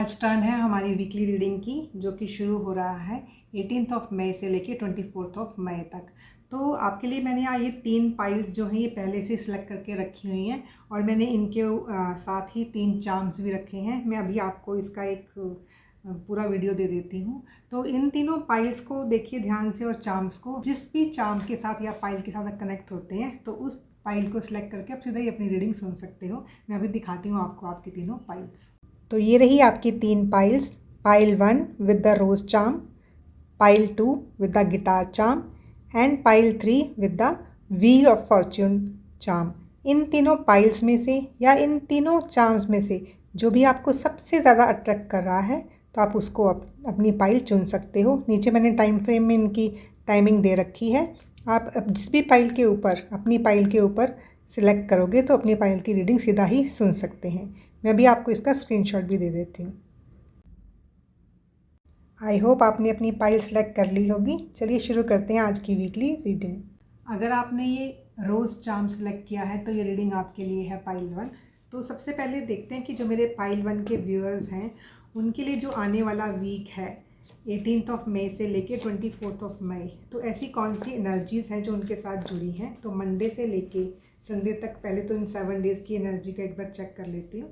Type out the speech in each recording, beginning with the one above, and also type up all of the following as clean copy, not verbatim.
आज टर्न है हमारी वीकली रीडिंग की, जो कि शुरू हो रहा है 18 मई से लेके 24 मई तक। तो आपके लिए मैंने यहाँ ये 3 पाइल्स जो हैं ये पहले से सिलेक्ट करके रखी हुई हैं और मैंने इनके साथ ही 3 चार्म्स भी रखे हैं। मैं अभी आपको इसका एक पूरा वीडियो दे देती हूँ। तो इन तीनों पाइल्स को देखिए ध्यान से और चार्म्स को, जिस भी चार्म के साथ या पाइल के साथ कनेक्ट होते हैं तो उस पाइल को सिलेक्ट करके आप सीधा ही अपनी रीडिंग सुन सकते हो। मैं अभी दिखाती हूँ आपको आपकी तीनों पाइल्स। तो ये रही आपकी 3 piles. Pile 1 with the rose charm, pile 2 with the guitar charm and pile 3 with the wheel of fortune charm. इन तीनों पाइल्स में से या इन तीनों चार्म्स में से जो भी आपको सबसे ज़्यादा अट्रैक्ट कर रहा है तो आप उसको अपनी पाइल चुन सकते हो। नीचे मैंने टाइम फ्रेम में इनकी टाइमिंग दे रखी है। आप जिस भी पाइल के ऊपर अपनी पाइल के ऊपर सिलेक्ट करोगे तो अपनी पाइल की रीडिंग सीधा ही सुन सकते हैं। मैं भी आपको इसका स्क्रीनशॉट भी दे देती हूँ। आई होप आपने अपनी पाइल सेलेक्ट कर ली होगी। चलिए शुरू करते हैं आज की वीकली रीडिंग। अगर आपने ये रोज़ चार्म सेलेक्ट किया है तो ये रीडिंग आपके लिए है पाइल 1। तो सबसे पहले देखते हैं कि जो मेरे पाइल 1 के व्यूअर्स हैं उनके लिए जो आने वाला वीक है 18 मई से लेके 24 मई, तो ऐसी कौन सी एनर्जीज़ हैं जो उनके साथ जुड़ी हैं। तो मंडे से लेके संडे तक पहले तो इन 7 डेज़ की एनर्जी का एक बार चेक कर लेती हूँ।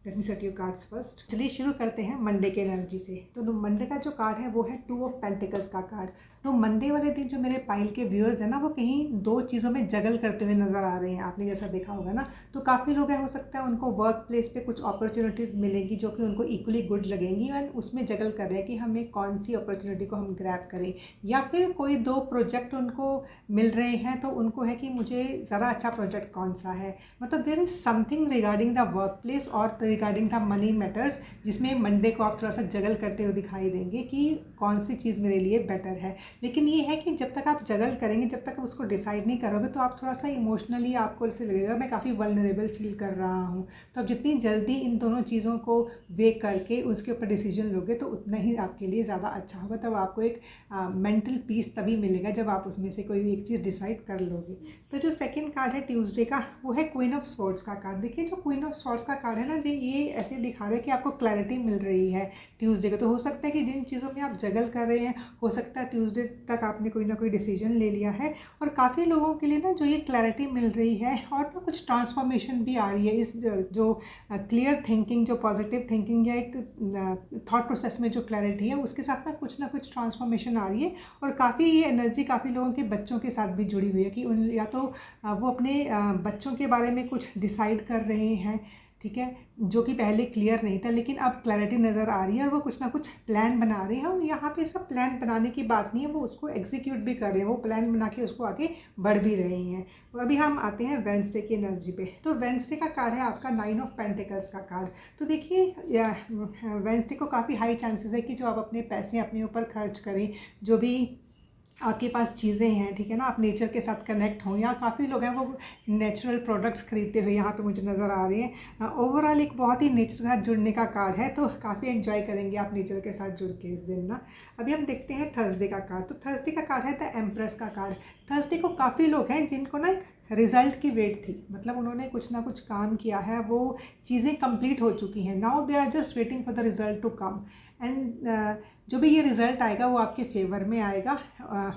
Let me set your cards first. चलिए शुरू करते हैं मंडे के एनर्जी से। तो मंडे का जो कार्ड है वो है 2 ऑफ पेंटिकल्स का कार्ड। तो मंडे वाले दिन जो मेरे पाइल के व्यूअर्स हैं ना वो कहीं 2 चीज़ों में जगल करते हुए नज़र आ रहे हैं। आपने जैसा देखा होगा ना, तो काफ़ी लोग हैं, हो सकता है उनको वर्क प्लेस पे कुछ अपॉर्चुनिटीज़ मिलेगी जो कि उनको इक्वली गुड लगेंगी और उसमें जगल कर रहे हैं कि हमें कौन सी अपॉर्चुनिटी को हम ग्रैब करें। या फिर कोई 2 प्रोजेक्ट उनको मिल रहे हैं तो उनको है कि मुझे ज़रा अच्छा प्रोजेक्ट कौन सा है। मतलब there is something regarding the work place और रिगार्डिंग द मनी मैटर्स, जिसमें मंडे को आप थोड़ा सा जगल करते हुए दिखाई देंगे कि कौन सी चीज़ मेरे लिए बेटर है। लेकिन ये है कि जब तक आप जगल करेंगे, जब तक उसको डिसाइड नहीं करोगे तो आप थोड़ा सा इमोशनली आपको ऐसे लगेगा मैं काफ़ी वल्नरेबल फील कर रहा हूँ। तो आप जितनी जल्दी इन दोनों चीज़ों को वे करके उसके ऊपर डिसीजन लोगे तो उतना ही आपके लिए ज़्यादा अच्छा होगा। तब आपको एक मेंटल पीस तभी मिलेगा जब आप उसमें से कोई एक चीज़ डिसाइड कर लोगे। तो जो सेकेंड कार्ड है ट्यूसडे का वो है क्वीन ऑफ स्वॉर्ड्स का कार्ड। देखिए जो क्वीन ऑफ स्वॉर्ड्स का कार्ड है ना जी, ये ऐसे दिखा रहा है कि आपको क्लैरिटी मिल रही है ट्यूसडे को। तो हो सकता है कि जिन चीज़ों में आप जगल कर रहे हैं हो सकता है ट्यूसडे तक आपने कोई ना कोई डिसीजन ले लिया है। और काफ़ी लोगों के लिए ना जो ये क्लैरिटी मिल रही है और ना कुछ ट्रांसफॉर्मेशन भी आ रही है। इस जो क्लियर थिंकिंग, जो पॉजिटिव थिंकिंग या एक थॉट प्रोसेस में जो क्लैरिटी है उसके साथ ना कुछ ट्रांसफॉर्मेशन आ रही है। और काफ़ी ये एनर्जी काफ़ी लोगों के बच्चों के साथ भी जुड़ी हुई है कि उन या तो वो अपने बच्चों के बारे में कुछ डिसाइड कर रहे हैं, ठीक है, जो कि पहले क्लियर नहीं था लेकिन अब क्लैरिटी नज़र आ रही है और वो कुछ ना कुछ प्लान बना रहे हैं। और यहाँ पे सब प्लान बनाने की बात नहीं है, वो उसको एग्जीक्यूट भी कर रहे हैं, वो प्लान बना के उसको आगे बढ़ भी रहे हैं। और अभी हम आते हैं वेडनेसडे की एनर्जी पे। तो वेडनेसडे का कार्ड है आपका 9 ऑफ पेंटिकल्स का कार्ड। तो देखिए वेडनेसडे को काफ़ी हाई चांसेस है कि जो आप अपने पैसे अपने ऊपर खर्च करें, जो भी आपके पास चीज़ें हैं, ठीक है ना, आप नेचर के साथ कनेक्ट हों। यहाँ काफ़ी लोग हैं वो नेचुरल प्रोडक्ट्स खरीदते हुए यहाँ पे मुझे नज़र आ रहे हैं। ओवरऑल एक बहुत ही नेचर के साथ जुड़ने का कार्ड है, तो काफ़ी एंजॉय करेंगे आप नेचर के साथ जुड़ के इस दिन ना। अभी हम देखते हैं थर्सडे का कार्ड। तो थर्सडे का कार्ड है द एम्प्रेस का कार्ड। थर्सडे को काफ़ी लोग हैं जिनको ना एक रिज़ल्ट की वेट थी, मतलब उन्होंने कुछ ना कुछ काम किया है, वो चीज़ें कंप्लीट हो चुकी हैं, now they are just waiting for the result to come. And जो भी ये रिज़ल्ट आएगा वो आपके फेवर में आएगा।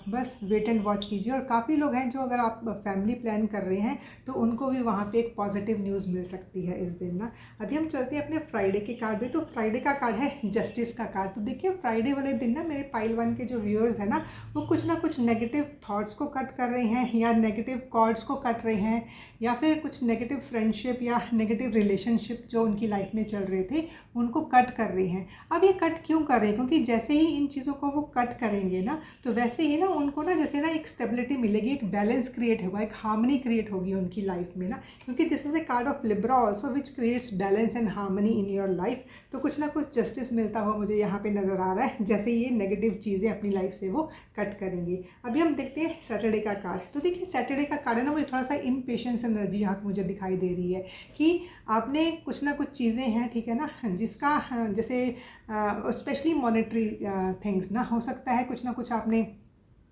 बस वेट एंड वॉच कीजिए। और काफ़ी लोग हैं जो अगर आप फैमिली प्लान कर रहे हैं तो उनको भी वहाँ पे एक पॉजिटिव न्यूज़ मिल सकती है इस दिन ना। अभी हम चलते हैं अपने फ्राइडे के कार्ड पे। तो फ्राइडे का कार्ड है जस्टिस का कार्ड। तो देखिए फ्राइडे वाले दिन ना मेरे पाइल 1 के जो व्यूअर्स हैं ना वो कुछ ना कुछ नेगेटिव थॉट्स को कट कर रहे हैं या नेगेटिव कॉर्ड्स को कट रहे हैं या फिर कुछ नेगेटिव फ्रेंडशिप या नेगेटिव रिलेशनशिप जो उनकी लाइफ में चल रहे थे उनको कट कर रहे हैं। अब ये कट क्यों कर रहे हैं? क्योंकि जैसे ही इन चीज़ों को वो कट करेंगे ना तो वैसे ही ना उनको ना जैसे ना एक स्टेबिलिटी मिलेगी, एक बैलेंस क्रिएट होगा, एक हार्मनी क्रिएट होगी उनकी लाइफ में ना। क्योंकि this is a card of Libra also which creates balance and harmony in your life. तो कुछ ना कुछ जस्टिस मिलता हुआ मुझे यहाँ पे नज़र आ रहा है जैसे ये नेगेटिव चीज़ें अपनी लाइफ से वो कट करेंगे। अभी हम देखते हैं सैटरडे का कार्ड। तो देखिए सैटरडे का कार्ड है ना मुझे थोड़ा सा इम्पेशेंस एनर्जी यहाँ पे मुझे दिखाई दे रही है कि आपने कुछ ना कुछ चीज़ें हैं, ठीक है ना, जिसका जैसे स्पेशली मॉनेटरी थिंग्स ना, हो सकता है कुछ ना कुछ आपने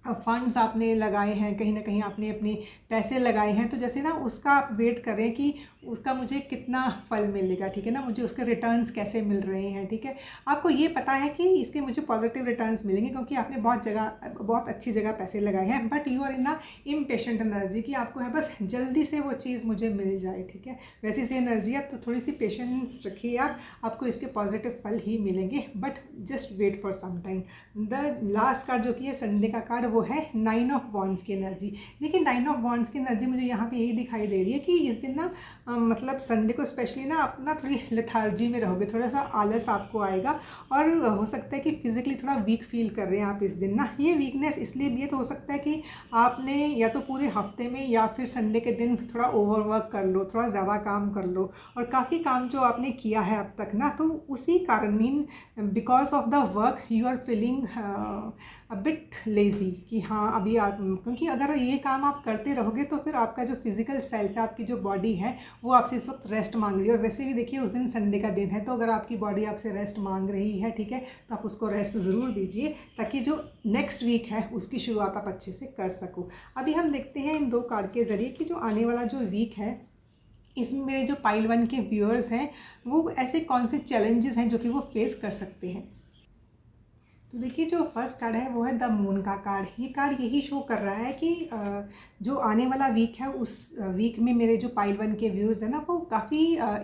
फंड्स आपने लगाए हैं, कहीं ना कहीं आपने अपने पैसे लगाए हैं, तो जैसे ना उसका आप वेट करें कि उसका मुझे कितना फल मिलेगा, ठीक है ना, मुझे उसके रिटर्न्स कैसे मिल रहे हैं, ठीक है। आपको ये पता है कि इसके मुझे पॉजिटिव रिटर्न्स मिलेंगे क्योंकि आपने बहुत अच्छी जगह पैसे लगाए हैं, but you are in a impatient energy कि आपको है बस जल्दी से वो चीज़ मुझे मिल जाए, ठीक है। वैसी सी एनर्जी आप, तो थोड़ी सी पेशेंस रखिए आपको इसके पॉजिटिव फल ही मिलेंगे, but just wait for some time. The last card जो कि है संडे का कार्ड, वो है 9 ऑफ वॉन्ड्स की एनर्जी। देखिए 9 ऑफ वॉन्ड्स की एनर्जी मुझे यहाँ पे यही दिखाई दे रही है कि इस दिन ना मतलब संडे को स्पेशली ना आप ना थोड़ी लेथार्जी में रहोगे, थोड़ा सा आलस आपको आएगा और हो सकता है कि फिजिकली थोड़ा वीक फील कर रहे हैं आप इस दिन ना। ये वीकनेस इसलिए भी है, तो हो सकता है कि आपने या तो पूरे हफ्ते में या फिर संडे के दिन थोड़ा ओवरवर्क कर लो, थोड़ा ज़्यादा काम कर लो, और काफ़ी काम जो आपने किया है अब तक ना, तो उसी कारण mean because of the work you are feeling a bit lazy कि हाँ अभी आप, क्योंकि अगर ये काम आप करते रहोगे तो फिर आपका जो फिजिकल सेल्फ है, आपकी जो बॉडी है, वो आपसे इस वक्त रेस्ट मांग रही है। और वैसे भी देखिए उस दिन संडे का दिन है, तो अगर आपकी बॉडी आपसे रेस्ट मांग रही है, ठीक है, तो आप उसको रेस्ट ज़रूर दीजिए ताकि जो नेक्स्ट वीक है उसकी शुरुआत आप अच्छे से कर सको। अभी हम देखते हैं इन 2 कार्ड के ज़रिए कि जो आने वाला जो वीक है, इसमें मेरे जो पाइल 1 के व्यूअर्स हैं वो ऐसे कौन से चैलेंजेस हैं जो कि वो फेस कर सकते हैं। तो देखिए जो फर्स्ट कार्ड है वो है द मून का कार्ड। ये कार्ड यही शो कर रहा है कि जो आने वाला वीक है उस वीक में मेरे जो पाइल 1 के व्यूअर्स हैं ना, वो काफ़ी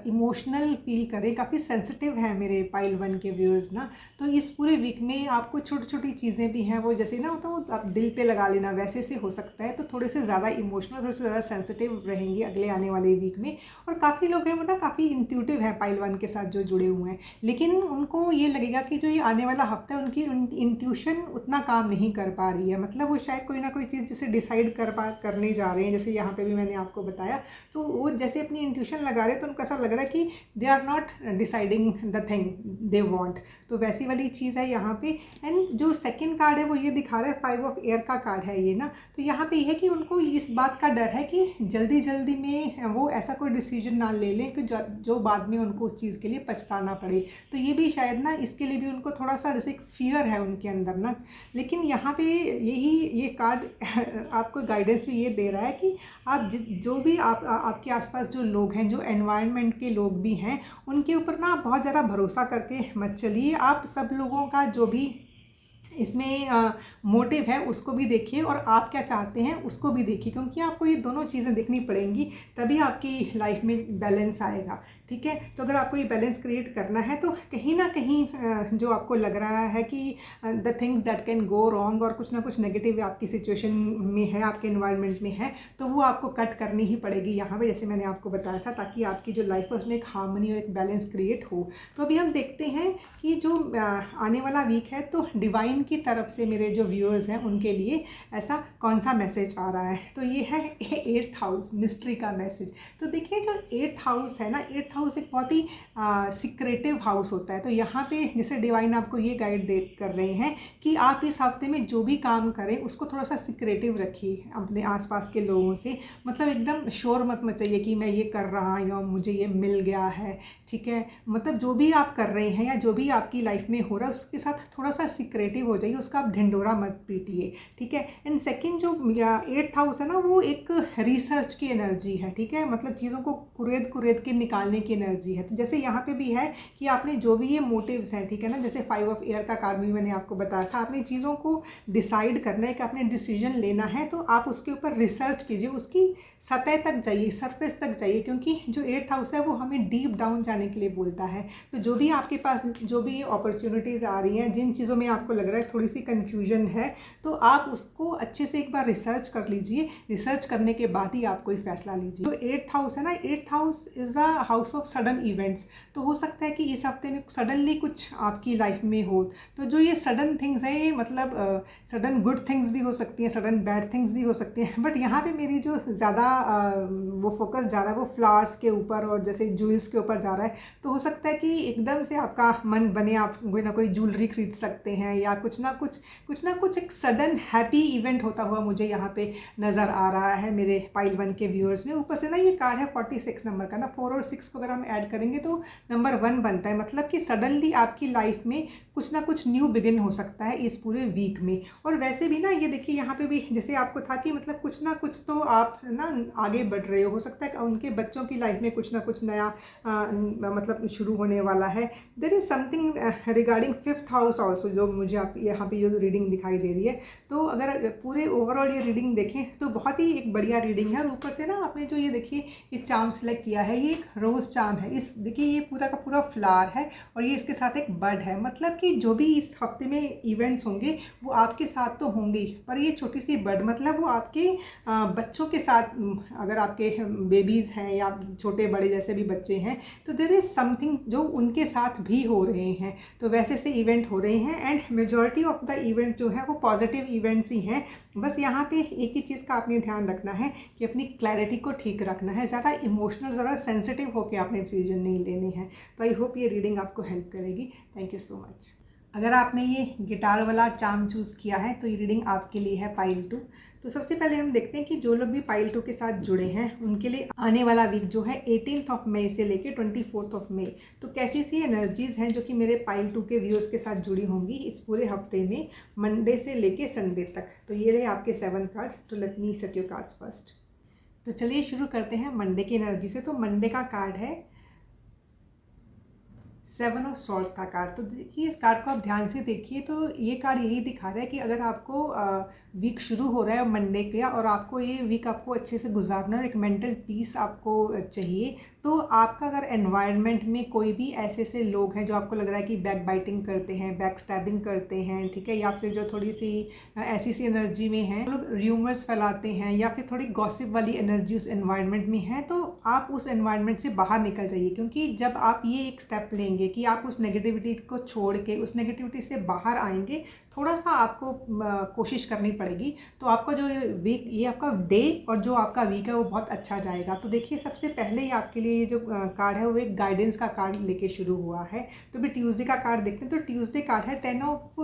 इमोशनल फील करें, काफ़ी सेंसिटिव हैं मेरे पाइल 1 के व्यूअर्स ना। तो इस पूरे वीक में आपको छोटी छोटी चीज़ें भी हैं, वो जैसे ना होता है वो आप दिल पे लगा लेना, वैसे से हो सकता है। तो थोड़े से ज़्यादा इमोशनल, थोड़े से ज़्यादा सेंसिटिव रहेंगे अगले आने वाले वीक में। और काफ़ी लोग हैं वो ना काफ़ी इंट्यूटिव हैं पाइल 1 के साथ जो जुड़े हुए हैं, लेकिन उनको ये लगेगा कि जो ये आने वाला हफ्ता है उनकी इंट्यूशन उतना काम नहीं कर पा रही है। मतलब वो शायद कोई ना कोई चीज़ जैसे डिसाइड करने जा रहे हैं, जैसे यहाँ पे भी मैंने आपको बताया, तो वो जैसे अपनी इंट्यूशन लगा रहे हैं, तो उनको ऐसा लग रहा है कि they are not deciding the thing they want. तो वैसी वाली चीज़ है यहाँ पे। एंड जो सेकंड कार्ड है वो ये दिखा रहा है 5 ऑफ एयर का कार्ड है ये ना। तो यहाँ पे ये है कि उनको इस बात का डर है कि जल्दी जल्दी में वो ऐसा कोई डिसीजन ना ले लें कि जो बाद में उनको उस चीज़ के लिए पछताना पड़े। तो ये भी शायद ना इसके लिए भी उनको थोड़ा सा जैसे एक फियर है उनके अंदर ना। लेकिन यहाँ पे ये कार्ड आपको गाइडेंस भी ये दे रहा है कि आप जो भी आपके आसपास जो लोग हैं, जो एनवायरनमेंट के लोग भी हैं, उनके ऊपर ना बहुत ज़्यादा भरोसा करके मत चलिए। आप सब लोगों का जो भी इसमें मोटिव है उसको भी देखिए और आप क्या चाहते हैं उसको भी देखिए, क्योंकि आपको ये दोनों चीज़ें देखनी पड़ेंगी, तभी आपकी लाइफ में बैलेंस आएगा। ठीक है, तो अगर आपको ये बैलेंस क्रिएट करना है तो कहीं ना कहीं जो आपको लग रहा है कि the things that can go wrong और कुछ ना कुछ नेगेटिव आपकी सिचुएशन में है, आपके एनवायरनमेंट में है, तो वो आपको कट करनी ही पड़ेगी यहाँ पे, जैसे मैंने आपको बताया था, ताकि आपकी जो लाइफ है उसमें एक हार्मनी और एक बैलेंस क्रिएट हो। तो अभी हम देखते हैं कि जो आने वाला वीक है तो डिवाइन की तरफ से मेरे जो व्यूअर्स हैं उनके लिए ऐसा कौन सा मैसेज आ रहा है। तो ये है 8th हाउस, मिस्ट्री का मैसेज। तो देखिए जो 8th हाउस है ना, 8th हाउस एक बहुत ही सीक्रेटिव हाउस होता है। तो यहाँ पे जैसे डिवाइन आपको ये गाइड कर रहे हैं कि आप इस हफ्ते में जो भी काम करें उसको थोड़ा सा सीक्रेटिव रखिए अपने आसपास के लोगों से। मतलब एकदम शोर मत मचाइए कि मैं ये कर रहा हूँ या मुझे ये मिल गया है, ठीक है। मतलब जो भी आप कर रहे हैं या जो भी आपकी लाइफ में हो रहा है उसके साथ थोड़ा सा सीक्रेटिव हो जाइए, उसका आप ढिंडोरा मत पीटिए, ठीक है। एंड सेकंड जो 8th हाउस है ना, वो एक रिसर्च की एनर्जी है, ठीक है। मतलब चीज़ों को कुरेद के निकालने की एनर्जी है। तो जैसे यहाँ पे भी है कि आपने जो भी ये मोटिव्स हैं, ठीक है ना, जैसे 5 ऑफ एयर का कार्ड भी मैंने आपको बताया था, आपने चीज़ों को डिसाइड करना है कि आपने डिसीजन लेना है, तो आप उसके ऊपर रिसर्च कीजिए, उसकी सतह तक जाइए, सरफेस तक जाइए, क्योंकि जो 8th हाउस है वो हमें डीप डाउन जाने के लिए बोलता है। तो जो भी आपके पास जो भी अपॉर्चुनिटीज़ आ रही हैं, जिन चीज़ों में आपको लग रहा है थोड़ी सी कन्फ्यूजन है, तो आप उसको अच्छे से एक बार रिसर्च कर लीजिए। रिसर्च करने के बाद ही आप कोई फैसला लीजिए। तो 8th हाउस है ना, 8th house is a house of sudden events. तो हो सकता है कि इस हफ्ते में सडनली कुछ आपकी लाइफ में हो। तो जो ये सडन थिंग्स हैं, ये मतलब सडन गुड थिंग्स भी हो सकती हैं, सडन बैड थिंग्स भी हो सकती हैं। बट यहाँ पे मेरी जो ज़्यादा वो फोकस जा रहा है वो फ्लावर्स के ऊपर और जैसे ज्वेल्स के ऊपर जा रहा है। तो हो सकता है कि एकदम से आपका मन बने, आप कोई ना कोई ज्वेलरी खरीद सकते हैं या कुछ कुछ ना कुछ एक सडन हैप्पी इवेंट होता हुआ मुझे यहाँ पे नज़र आ रहा है मेरे पाइल 1 के व्यूअर्स में। ऊपर से ना ये कार्ड है 46 नंबर का ना, 4 और 6 को अगर हम ऐड करेंगे तो नंबर 1 बनता है। मतलब कि सडनली आपकी लाइफ में कुछ ना कुछ न्यू बिगिन हो सकता है इस पूरे वीक में। और वैसे भी ना ये देखिए यहाँ पे भी जैसे आपको था कि मतलब कुछ ना कुछ तो आप ना आगे बढ़ रहे हो सकता है कि उनके बच्चों की लाइफ में कुछ ना कुछ नया मतलब शुरू होने वाला है। There is something regarding 5th house also, जो मुझे आप यहाँ पे ये रीडिंग दिखाई दे रही है। तो अगर पूरे ओवरऑल ये रीडिंग देखें तो बहुत ही एक बढ़िया रीडिंग है। और ऊपर से ना आपने जो ये देखिए ये चार्म सेलेक्ट किया है, ये एक रोज़ चार्म है। इस देखिए ये पूरा का पूरा फ्लावर है और ये इसके साथ एक बर्ड है। मतलब कि जो भी इस हफ्ते में इवेंट्स होंगे वो आपके साथ तो होंगे ही, पर ये छोटी सी बर्ड मतलब वो आपके बच्चों के साथ, अगर आपके बेबीज़ हैं या छोटे बड़े जैसे भी बच्चे हैं तो देयर इज़ समथिंग जो उनके साथ भी हो रहे हैं। तो वैसे से इवेंट हो रहे हैं and majority of the event जो है वो पॉजिटिव इवेंट्स ही हैं। बस यहाँ पे एक ही चीज़ का आपने ध्यान रखना है कि अपनी क्लैरिटी को ठीक रखना है, ज़्यादा इमोशनल, ज़्यादा सेंसिटिव होकर आपने डिसीजन नहीं लेनी है। तो आई होप ये रीडिंग आपको हेल्प करेगी। Thank you so much. अगर आपने ये गिटार वाला चार्म चूज़ किया है तो ये रीडिंग आपके लिए है पाइल 2। तो सबसे पहले हम देखते हैं कि जो लोग भी पाइल 2 के साथ जुड़े हैं उनके लिए आने वाला वीक जो है 18 मई से लेके 24 मई, तो कैसी सी एनर्जीज़ हैं जो कि मेरे पाइल 2 के व्यूअर्स के साथ जुड़ी होंगी इस पूरे हफ्ते में, मंडे से लेके संडे तक। तो ये रहे आपके 7 कार्ड्स। तो let me set your cards first. तो चलिए शुरू करते हैं मंडे की एनर्जी से। तो मंडे का कार्ड है 7 ऑफ सॉर्ड्स का कार्ड। तो देखिए इस कार्ड को आप ध्यान से देखिए तो ये कार्ड यही दिखा रहा है कि अगर आपको वीक शुरू हो रहा है मंडे का और आपको ये वीक आपको अच्छे से गुजारना है, एक मेंटल पीस आपको चाहिए, तो आपका अगर एनवायरनमेंट में कोई भी ऐसे लोग हैं जो आपको लग रहा है कि बैक बाइटिंग करते हैं, बैक स्टैबिंग करते हैं, ठीक है, या फिर जो थोड़ी सी ऐसी सी एनर्जी में हैं, लोग र्यूमर्स फैलाते हैं या फिर थोड़ी गॉसिप वाली एनर्जी उस एनवायरनमेंट में है, तो आप उस एनवायरनमेंट से बाहर निकल जाइए। क्योंकि जब आप ये एक स्टेप लेंगे कि आप उस नेगेटिविटी को छोड़ के उस नेगेटिविटी से बाहर आएंगे, थोड़ा सा आपको कोशिश करनी पड़ेगी, तो आपका जो वीक, ये आपका डे और जो आपका वीक है वो बहुत अच्छा जाएगा। तो देखिए सबसे पहले ही आपके लिए ये जो कार्ड है वो एक गाइडेंस का कार्ड लेके शुरू हुआ है। तो भी ट्यूसडे का कार्ड देखते हैं। तो ट्यूसडे कार्ड है 10 ऑफ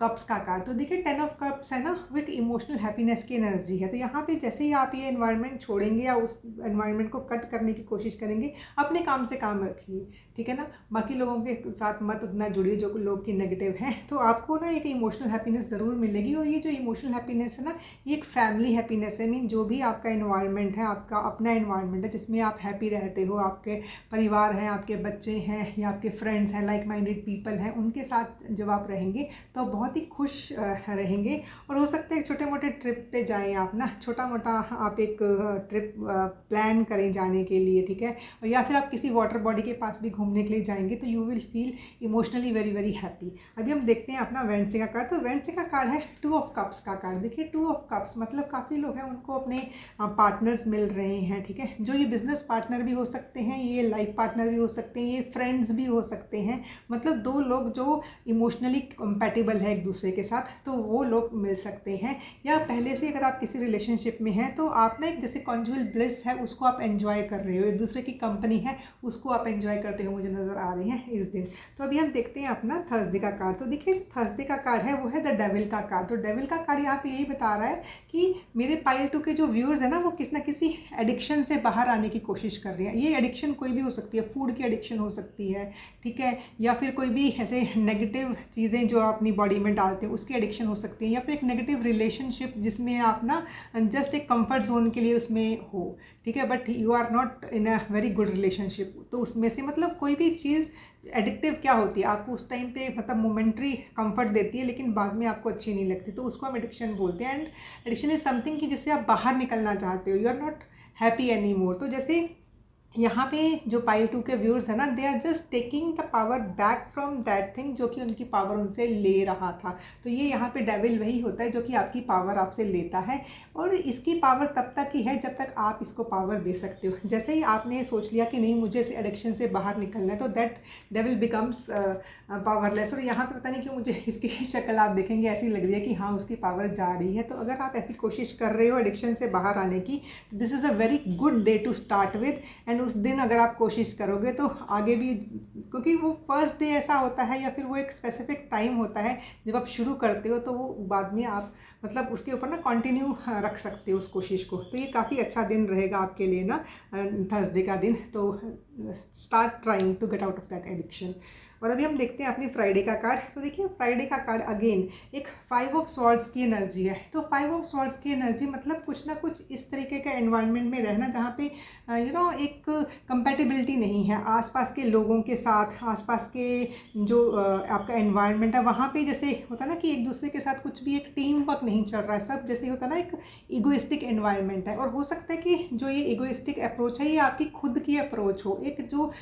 कप्स का कार्ड। तो देखिए 10 ऑफ कप्स है ना, वो एक इमोशनल हैप्पीनेस की एनर्जी है। तो यहाँ पे जैसे ही आप ये एनवायरनमेंट छोड़ेंगे या उस एनवायरनमेंट को कट करने की कोशिश करेंगे, अपने काम से काम रखिए, ठीक है ना, बाकी लोगों के साथ मत उतना जुड़िए जो लोग की नेगेटिव हैं। तो आपको ना एक इमोशनल हैप्पीनेस ज़रूर मिलेगी। और ये जो इमोशनल हैप्पीनेस है ना, ये एक फैमिली हैप्पीनेस है। मीन जो भी आपका एनवायरनमेंट है, आपका अपना एनवायरनमेंट है जिसमें आप हैप्पी रहते हो, आपके परिवार हैं, आपके बच्चे हैं या आपके फ्रेंड्स हैं, लाइक माइंडेड पीपल हैं, उनके साथ जब आप रहेंगे तो बहुत ही खुश रहेंगे। और हो सकता है छोटे मोटे ट्रिप पे जाएं आप ना, छोटा मोटा आप एक ट्रिप प्लान करें जाने के लिए, ठीक है, और या फिर आप किसी वाटर बॉडी के पास भी घूमने के लिए जाएंगे तो you will feel emotionally very very happy. अभी हम देखते हैं अपना वेडनेसडे का कार्ड। तो वेडनेसडे का कार्ड है 2 ऑफ कप्स का कार्ड। देखिए 2 ऑफ कप्स मतलब काफ़ी लोग हैं उनको अपने पार्टनर्स मिल रहे हैं, ठीक है, जो ये बिजनेस पार्टनर भी हो सकते हैं, ये लाइफ पार्टनर भी हो सकते हैं, ये फ्रेंड्स भी हो सकते हैं। मतलब 2 लोग जो इमोशनली कंपैटिबल है एक दूसरे के साथ, तो वो लोग मिल सकते हैं। या पहले से अगर आप किसी रिलेशनशिप में हैं तो आप ना एक जैसे कॉन्जुअल ब्लिस है उसको आप एंजॉय कर रहे हो, एक दूसरे की कंपनी है उसको आप एंजॉय करते हो, मुझे नज़र आ रही हैं इस दिन। तो अभी हम देखते हैं अपना थर्सडे का कार्ड। तो देखिए थर्सडे का कार्ड है वो है द डेविल का कार्ड। तो डेविल का कार्ड यहाँ पे यही बता रहा है कि मेरे पाइल 2 के जो व्यूअर्स हैं ना, वो किसी ना किसी एडिक्शन से बाहर आने की कोशिश कर रहे हैं। ये एडिक्शन कोई भी हो सकती है, फूड की एडिक्शन हो सकती है, ठीक है, या फिर कोई भी ऐसे नेगेटिव चीज़ें जो आप अपनी बॉडी में डालते हैं उसकी एडिक्शन हो सकती है, या फिर एक नेगेटिव रिलेशनशिप जिसमें आप ना जस्ट एक कंफर्ट जोन के लिए उसमें हो, ठीक है, but you are not in a very good relationship. तो उसमें से मतलब कोई भी चीज़ एडिक्टिव क्या होती है, आपको उस टाइम पे मतलब मोमेंट्री कंफर्ट देती है लेकिन बाद में आपको अच्छी नहीं लगती, तो उसको हम एडिक्शन बोलते हैं। एंड एडिक्शन इज़ समथिंग कि जिससे आप बाहर निकलना चाहते हो, you are not happy any more. तो जैसे यहाँ पे जो पाइल 2 के व्यूअर्स है ना, they are just taking the power back from that thing जो कि उनकी पावर उनसे ले रहा था। तो ये यहाँ पे डेविल वही होता है जो कि आपकी पावर आपसे लेता है, और इसकी पावर तब तक ही है जब तक आप इसको पावर दे सकते हो। जैसे ही आपने सोच लिया कि नहीं मुझे इस एडिक्शन से बाहर निकलना है, तो दैट डेविल बिकम्स पावरलेस। और यहाँ पे पता नहीं क्यों मुझे इसकी शक्ल आप देखेंगे ऐसी लग रही है कि हाँ उसकी पावर जा रही है। तो अगर आप ऐसी कोशिश कर रहे हो एडिक्शन से बाहर आने की, तो this is a very good day to start with. And and उस दिन अगर आप कोशिश करोगे तो आगे भी, क्योंकि वो फर्स्ट डे ऐसा होता है या फिर वो एक स्पेसिफिक टाइम होता है जब आप शुरू करते हो, तो वो बाद में आप मतलब उसके ऊपर ना कंटिन्यू रख सकते हो उस कोशिश को। तो ये काफ़ी अच्छा दिन रहेगा आपके लिए ना, थर्सडे का दिन। तो start trying to get out of that addiction. और अभी हम देखते हैं अपनी फ्राइडे का कार्ड। तो देखिए फ्राइडे का कार्ड अगेन एक 5 ऑफ स्वॉर्ड्स की एनर्जी है। तो 5 ऑफ स्वॉर्ड्स की एनर्जी मतलब कुछ ना कुछ इस तरीके का एनवायरनमेंट में रहना जहाँ पे एक कंपैटिबिलिटी नहीं है आसपास के लोगों के साथ, आसपास के जो आपका एनवायरनमेंट है वहाँ पे जैसे होता है ना कि एक दूसरे के साथ कुछ भी एक टीम वर्क नहीं चल रहा है, सब जैसे होता है ना एक इगोइस्टिक एनवायरनमेंट है। और हो सकता है कि जो ये इगोइस्टिक अप्रोच है ये आपकी खुद की अप्रोच हो, एक जो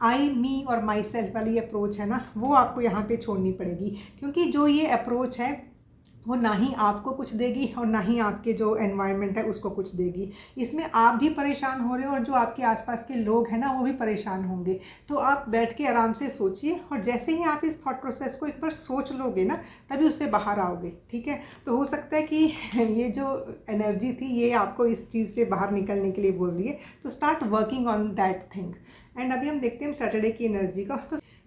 आई मी और माई सेल्फ वाली अप्रोच है ना, वो आपको यहाँ पे छोड़नी पड़ेगी। क्योंकि जो ये अप्रोच है वो ना ही आपको कुछ देगी और ना ही आपके जो एनवायरनमेंट है उसको कुछ देगी। इसमें आप भी परेशान हो रहे हो और जो आपके आसपास के लोग हैं ना वो भी परेशान होंगे। तो आप बैठ के आराम से सोचिए, और जैसे ही आप इस थॉट प्रोसेस को एक बार सोच लोगे ना तभी उससे बाहर आओगे, ठीक है। तो हो सकता है कि ये जो एनर्जी थी ये आपको इस चीज़ से बाहर निकलने के लिए बोल रही है। तो start working on that thing. And अभी हम देखते हैं सैटरडे की एनर्जी का।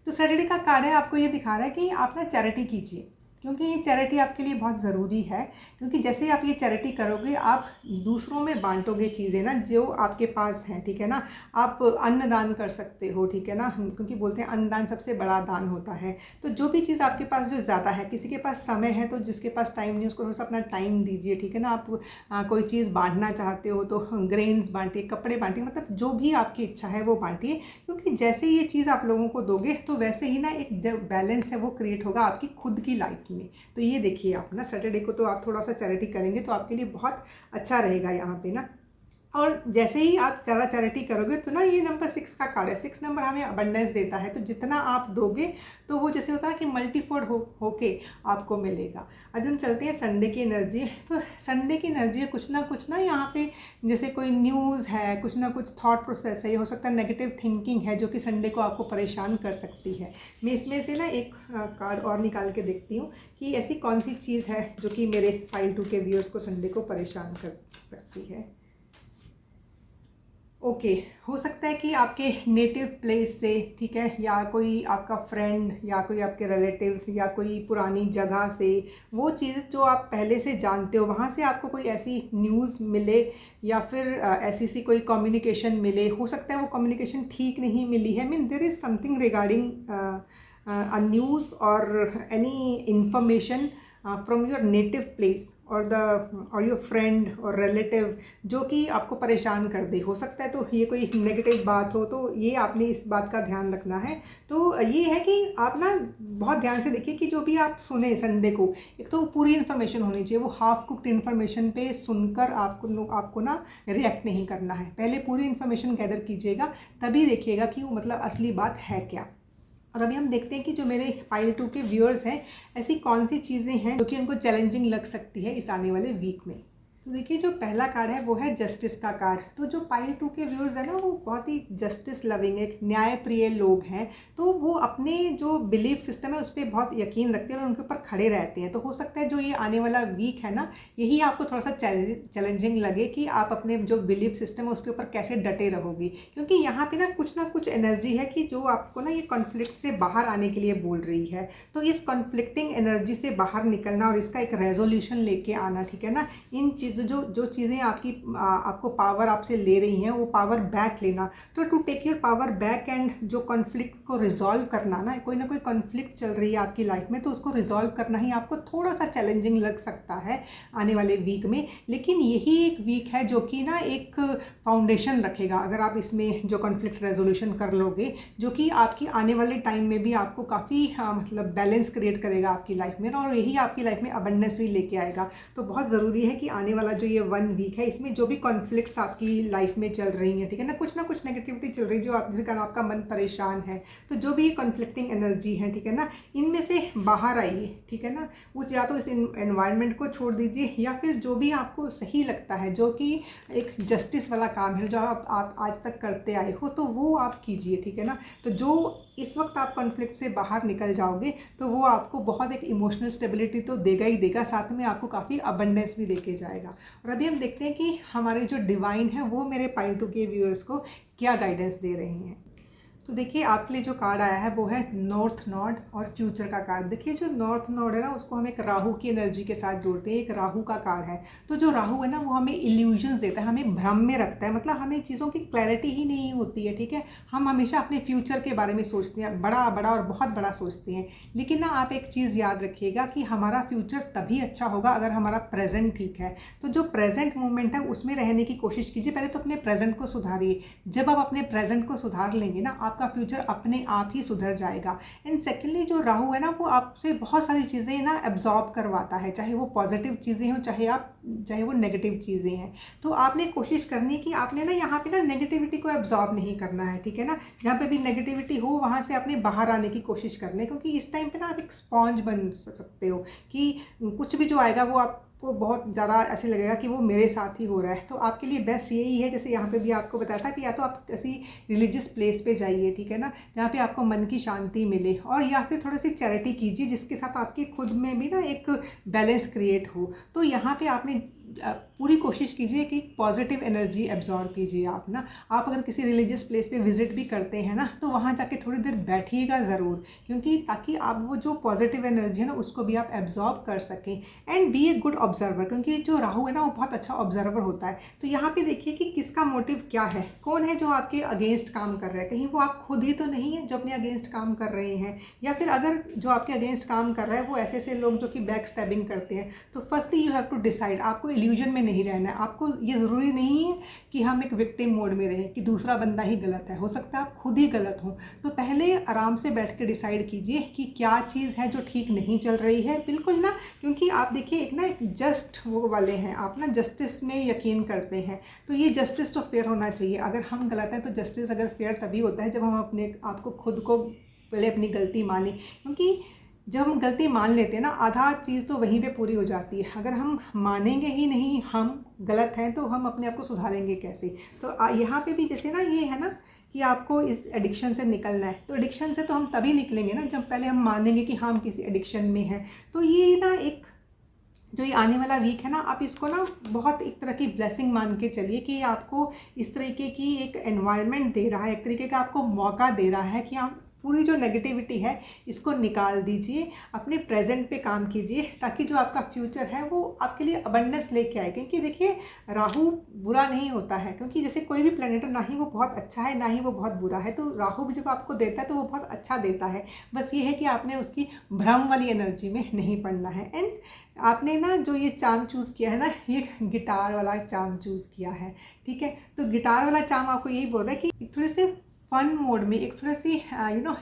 तो सैटरडे का कार्ड है, आपको ये दिखा रहा है कि आप ना चैरिटी कीजिए, क्योंकि ये चैरिटी आपके लिए बहुत ज़रूरी है। क्योंकि जैसे आप ये चैरिटी करोगे आप दूसरों में बांटोगे चीज़ें ना जो आपके पास हैं, ठीक है ना। आप अन्नदान कर सकते हो, ठीक है ना, क्योंकि बोलते हैं अन्नदान सबसे बड़ा दान होता है। तो जो भी चीज़ आपके पास जो ज़्यादा है, किसी के पास समय है तो जिसके पास टाइम नहीं उसको थोड़ा सा अपना टाइम दीजिए, ठीक है ना। आप कोई चीज़ बांटना चाहते हो तो ग्रेन्स बांटिए, कपड़े बांटिए, मतलब जो भी आपकी इच्छा है वो बांटिए। क्योंकि जैसे ये चीज़ आप लोगों को दोगे तो वैसे ही ना एक जो बैलेंस है वो क्रिएट होगा आपकी खुद की लाइफ में। तो ये देखिए आप ना सैटरडे को तो आप थोड़ा सा चैरिटी करेंगे तो आपके लिए बहुत अच्छा रहेगा यहाँ पे ना। और जैसे ही आप ज़्यादा चैरिटी करोगे तो ना ये नंबर 6 का कार्ड है। 6 नंबर हमें अबंडेंस देता है। तो जितना आप दोगे तो वो जैसे होता है कि मल्टीफोल्ड होके आपको मिलेगा। अभी हम चलते हैं संडे की एनर्जी। तो संडे की एनर्जी कुछ ना यहाँ पे जैसे कोई न्यूज़ है, कुछ ना कुछ थॉट प्रोसेस है, ये हो सकता है नेगेटिव थिंकिंग है जो कि संडे को आपको परेशान कर सकती है। मैं इसमें से ना एक कार्ड और निकाल के देखती हूँ कि ऐसी कौन सी चीज़ है जो कि मेरे फाइल 2 के व्यूअर्स को संडे को परेशान कर सकती है। ओके, हो सकता है कि आपके नेटिव प्लेस से, ठीक है, या कोई आपका फ्रेंड या कोई आपके रिलेटिव्स या कोई पुरानी जगह से वो चीज़ जो आप पहले से जानते हो वहाँ से आपको कोई ऐसी न्यूज़ मिले या फिर ऐसी सी कोई कम्युनिकेशन मिले। हो सकता है वो कम्युनिकेशन ठीक नहीं मिली है। Mean there is something regarding a news और any information from your native place और योर फ्रेंड और रिलेटिव जो कि आपको परेशान कर दे। हो सकता है तो ये कोई नेगेटिव बात हो, तो ये आपने इस बात का ध्यान रखना है। तो ये है कि आप ना बहुत ध्यान से देखिए कि जो भी आप सुने संडे को, एक तो पूरी इन्फॉर्मेशन होनी चाहिए। वो हाफ कुक्ड इन्फॉर्मेशन पे सुनकर आपको ना रिएक्ट नहीं करना है। पहले पूरी इन्फॉर्मेशन गैदर कीजिएगा, तभी देखिएगा कि वो मतलब असली बात है क्या। और अभी हम देखते हैं कि जो मेरे फाइल 2 के व्यूअर्स हैं ऐसी कौन सी चीज़ें हैं जो कि उनको चैलेंजिंग लग सकती है इस आने वाले वीक में। तो देखिए जो पहला कार्ड है वो है जस्टिस का कार्ड। तो जो फाइल 2 के व्यूअर्स है ना वो बहुत ही जस्टिस लविंग, एक न्यायप्रिय लोग हैं। तो वो अपने जो बिलीफ सिस्टम है उस पर बहुत यकीन रखते हैं और उनके ऊपर खड़े रहते हैं। तो हो सकता है जो ये आने वाला वीक है ना यही आपको थोड़ा सा चैलेंजिंग लगे कि आप अपने जो बिलीफ सिस्टम है उसके ऊपर कैसे डटे रहोगे। क्योंकि यहाँ पे ना कुछ एनर्जी है कि जो आपको ना ये कॉन्फ्लिक्ट से बाहर आने के लिए बोल रही है। तो इस कॉन्फ्लिक्टिंग एनर्जी से बाहर निकलना और इसका एक रेजोल्यूशन लेके आना, ठीक है ना। इन जो चीज़ें आपको पावर आपसे ले रही हैं वो पावर बैक लेना। तो to take your power back and जो कॉन्फ्लिक्ट को रिजॉल्व करना ना कोई कॉन्फ्लिक्ट चल रही है आपकी लाइफ में, तो उसको रिजॉल्व करना ही आपको थोड़ा सा चैलेंजिंग लग सकता है आने वाले वीक में। लेकिन यही एक वीक है जो कि ना एक फाउंडेशन रखेगा। अगर आप इसमें जो कॉन्फ्लिक्ट रेजोल्यूशन कर लोगे जो कि आपकी आने वाले टाइम में भी आपको काफ़ी मतलब बैलेंस क्रिएट करेगा आपकी लाइफ में, और यही आपकी लाइफ में अबंडेंस भी लेके आएगा। तो बहुत ज़रूरी है कि आने वाला जो ये 1 वीक है इसमें जो भी कॉन्फ्लिक्ट्स आपकी लाइफ में चल रही हैं, ठीक है ना कुछ नेगेटिविटी चल रही है जो जिसके कारण आपका मन परेशान है, तो जो भी कॉन्फ्लिक्टिंग एनर्जी है, ठीक है ना, इनमें से बाहर आइए, ठीक है ना। उस या तो इस एनवायरनमेंट को छोड़ दीजिए या फिर जो भी आपको सही लगता है जो कि एक जस्टिस वाला काम है जो आप आज तक करते आए हो तो वो आप कीजिए, ठीक है ना। तो जो इस वक्त आप कॉन्फ्लिक्ट से बाहर निकल जाओगे तो वो आपको बहुत एक इमोशनल स्टेबिलिटी तो देगा ही देगा, साथ में आपको काफ़ी अबंडेंस भी देके जाएगा। रहेगा। और अभी हम देखते हैं कि हमारे जो डिवाइन है वो मेरे पाइल 2 के व्यूअर्स को क्या गाइडेंस दे रहे हैं। तो देखिए आपके लिए जो कार्ड आया है वो है नॉर्थ नोड और फ्यूचर का कार्ड। देखिए जो नॉर्थ नोड है ना उसको हम एक राहु की एनर्जी के साथ जोड़ते हैं, एक राहु का कार्ड है। तो जो राहु है ना वो हमें इल्यूजन्स देता है, हमें भ्रम में रखता है, मतलब हमें चीज़ों की क्लैरिटी ही नहीं होती है, ठीक है। हम हमेशा अपने फ्यूचर के बारे में सोचते हैं, बड़ा बड़ा और बहुत बड़ा सोचते हैं। लेकिन ना आप एक चीज़ याद रखिएगा कि हमारा फ्यूचर तभी अच्छा होगा अगर हमारा प्रेजेंट ठीक है। तो जो प्रेजेंट मोमेंट है उसमें रहने की कोशिश कीजिए। पहले तो अपने प्रेजेंट को सुधारिए। जब आप अपने प्रेजेंट को सुधार लेंगे ना आपका फ्यूचर अपने आप ही सुधर जाएगा। एंड सेकेंडली जो राहु है ना वो आपसे बहुत सारी चीज़ें ना एब्जॉर्ब करवाता है, चाहे वो पॉजिटिव चीज़ें हों चाहे वो नेगेटिव चीज़ें हैं। तो आपने कोशिश करनी है कि आपने ना यहाँ पे ना नेगेटिविटी को एब्जॉर्ब नहीं करना है, ठीक है ना। जहाँ पे भी नेगेटिविटी हो वहाँ से आपने बाहर आने की कोशिश करनी है, क्योंकि इस टाइम पे ना आप एक स्पॉन्ज बन सकते हो कि कुछ भी जो आएगा वो आप को बहुत ज़्यादा ऐसे लगेगा कि वो मेरे साथ ही हो रहा है। तो आपके लिए बेस्ट यही है, जैसे यहाँ पे भी आपको बताया था कि या तो आप किसी रिलीजियस प्लेस पे जाइए, ठीक है ना, जहाँ पे आपको मन की शांति मिले, और या फिर थोड़ी सी चैरिटी कीजिए जिसके साथ आपकी खुद में भी ना एक बैलेंस क्रिएट हो। तो यहाँ पे आपने पूरी कोशिश कीजिए कि पॉजिटिव एनर्जी एब्जॉर्ब कीजिए आप ना। आप अगर किसी रिलीजियस प्लेस पे विजिट भी करते हैं ना तो वहाँ जाके थोड़ी देर बैठिएगा ज़रूर, क्योंकि ताकि आप वो जो पॉजिटिव एनर्जी है ना उसको भी आप एब्जॉर्ब कर सकें। And be a good observer, क्योंकि जो राहु है ना वो बहुत अच्छा ऑब्जर्वर होता है। तो यहाँ पे देखिए कि किसका मोटिव क्या है, कौन है जो आपके अगेंस्ट काम कर रहा है। कहीं वो आप खुद ही तो नहीं है जो अपने अगेंस्ट काम कर रहे हैं, या फिर अगर जो आपके अगेंस्ट काम कर रहा है वो ऐसे ऐसे लोग जो कि बैक स्टैबिंग करते हैं। तो firstly you have to decide, आपको इल्यूजन में नहीं रहना है। आपको ये ज़रूरी नहीं है कि हम एक विक्टिम मोड में रहें कि दूसरा बंदा ही गलत है, हो सकता है आप खुद ही गलत हो। तो पहले आराम से बैठ के डिसाइड कीजिए कि क्या चीज़ है जो ठीक नहीं चल रही है, बिल्कुल ना। क्योंकि आप देखिए एक जस्ट वो वाले हैं, आप ना जस्टिस में यकीन करते हैं, तो ये जस्टिस तो फेयर होना चाहिए। अगर हम गलत हैं तो जस्टिस अगर फेयर तभी होता है जब हम अपने आपको खुद को पहले अपनी गलती माने, क्योंकि जब हम गलती मान लेते हैं ना आधा चीज़ तो वहीं पे पूरी हो जाती है। अगर हम मानेंगे ही नहीं हम गलत हैं तो हम अपने आप को सुधारेंगे कैसे। तो यहाँ पे भी जैसे ना ये है ना कि आपको इस एडिक्शन से निकलना है, तो एडिक्शन से तो हम तभी निकलेंगे ना जब पहले हम मानेंगे कि हम किसी एडिक्शन में हैं। तो ये ना एक जो ये आने वाला वीक है ना आप इसको ना बहुत एक तरह की ब्लेसिंग मान के चलिए कि आपको इस तरीके की एक एनवायरनमेंट दे रहा है, एक तरीके का आपको मौका दे रहा है कि आप पूरी जो नेगेटिविटी है इसको निकाल दीजिए, अपने प्रेजेंट पे काम कीजिए, ताकि जो आपका फ्यूचर है वो आपके लिए अबंडेंस लेके आए। क्योंकि देखिए राहु बुरा नहीं होता है, क्योंकि जैसे कोई भी प्लैनेट ना ही वो बहुत अच्छा है ना ही वो बहुत बुरा है। तो राहु भी जब आपको देता है तो वो बहुत अच्छा देता है, बस ये है कि आपने उसकी भ्रम वाली एनर्जी में नहीं पड़ना है। एंड आपने ना जो ये चार्म चूज़ किया है ना, ये गिटार वाला चार्म चूज़ किया है, ठीक है। तो गिटार वाला चार्म आपको यही बोल रहा है कि थोड़े से फन मोड में, एक थोड़ी सी